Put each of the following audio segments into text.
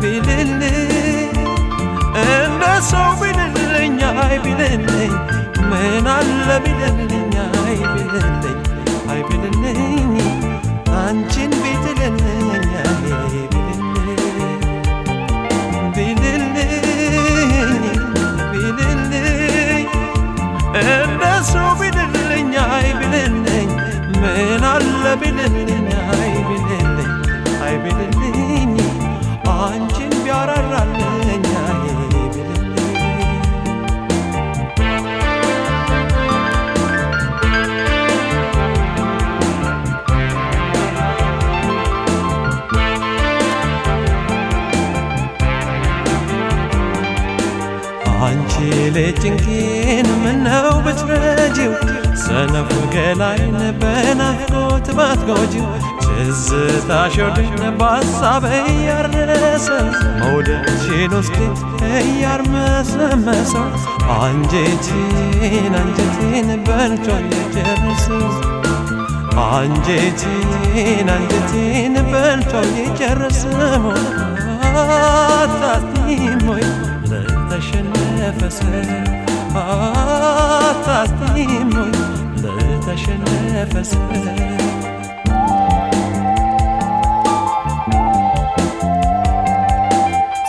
ቢልልኝ እንደ ሰው ቢልልኝ አይ ቢልልኝ ምን አለ ቢልልኝ አይ ቢልልኝ አይ ቢልልኝ አንቺን ቢትልልኝ አይ ቢልልኝ ቢልልኝ እንደ ሰው ቢልልኝ አይ ቢልልኝ ምን አለ ቢልልኝ አይ ቢልልኝ አይ ቢልልኝ አንቺን ቢያራራልኝ አይ አንቺ ለጭንቄን ምነው ብትረጂው ሰነፉ ገላይን በናፍቆት ባትጎጂው ትዝታሽ ወደነ በሐሳብ እያረሰ መውደድሽን ውስጤ እያርመሰመሰው አንጀቴን በልቶ የጨረሰው አንጀቴን በልቶ የጨረሰው አታስቲም ወይ ለተሸነፈ ሰው አታስቲም ወይ ለተሸነፈ ሰው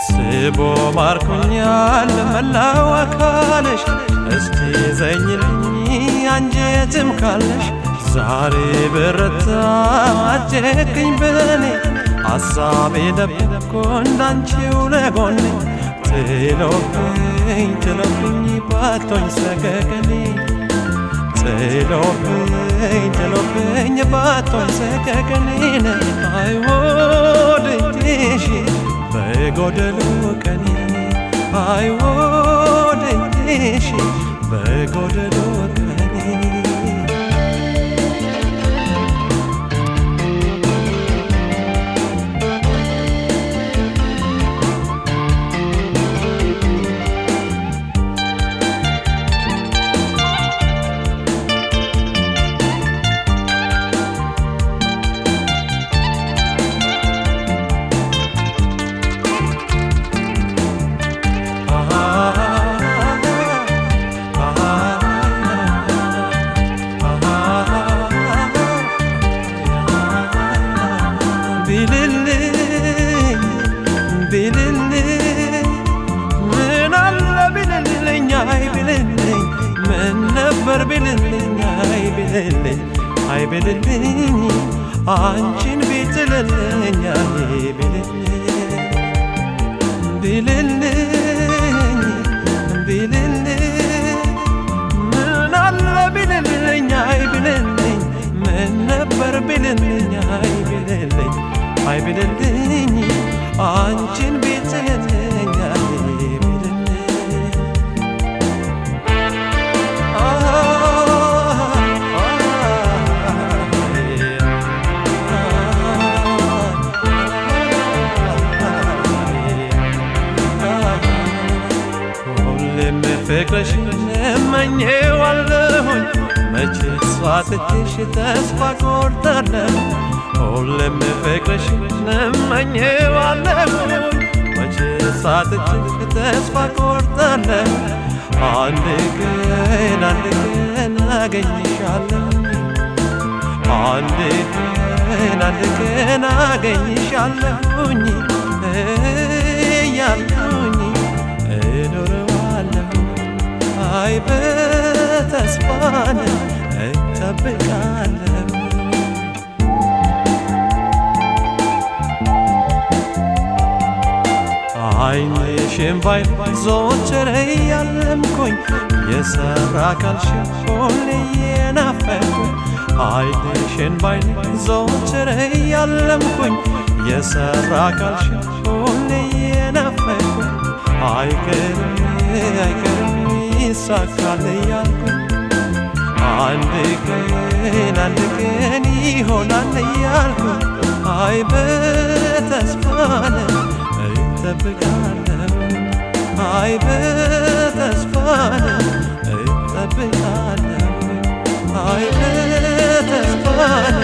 ስቦ ማርኮኛል መላው አካልሽ እስቲ ዘኝልኝ አንጀትም ካለሽ ዛሬ በረታ አጨክኝ በኔ ሐሳቤ ደብቆ እንዳንቺው ለጎኔ ጥሎብኝ ባቶኝ ሰቀቀኔ ጥሎብኝ ባቶኝ ሰቀቀኔን አይወድሽ በጎደሉ ቀኔ አይወድሽ በጎደሉ ቀኔ ቢልልኝ ምን አለ ቢልልኝ አይ ቢልልኝ ምን ነበር ቢልልኝ አይ ቢልልኝ አይ ቢልልኝ አንቺን ቢትልልኝ አይ ቢልልኝ ምን አለ ቢልልኝ አይ ቢልልኝ ምን ነበር ቢልልኝ አይ ቢልልኝ አይ ቢልልኝ አንቺን ቢትልልኝ አይ ቢልልኝ ሁሌም ፍቅርሽን እመኘዋለሁኝ መቼ ስዋትሽ ተስፋ ቆርጣለሁ ሁሌም ፍቅርሽን እመኘዋለሁኝ መቼ ሳትችል ተስፋ ቆርጣለሁ አንድ ቀን አገኝሻለሁ አንድ ቀን አገኝሻለሁኝ እያልኩኝ እኖረዋለሁ አይ በተስፋን እጠብቃለሁ ዓይንሽን ባይን ዘወትር እያለምኩኝ የሰራ አካልሽን ሁሌ እየናፈቅኩኝ ዓይንሽን ባይን ዘወትር እያለምኩኝ የሰራ አካልሽን ሁሌ እየናፈቅኩኝ አይቀርም ይሳካል እያልኩኝ አንድ ቀን ይሆናል እያልኩኝ አይ በተስፋን እጠብቃለሁ አይ በተስፋን እጠብቃለሁ አይ በተስፋን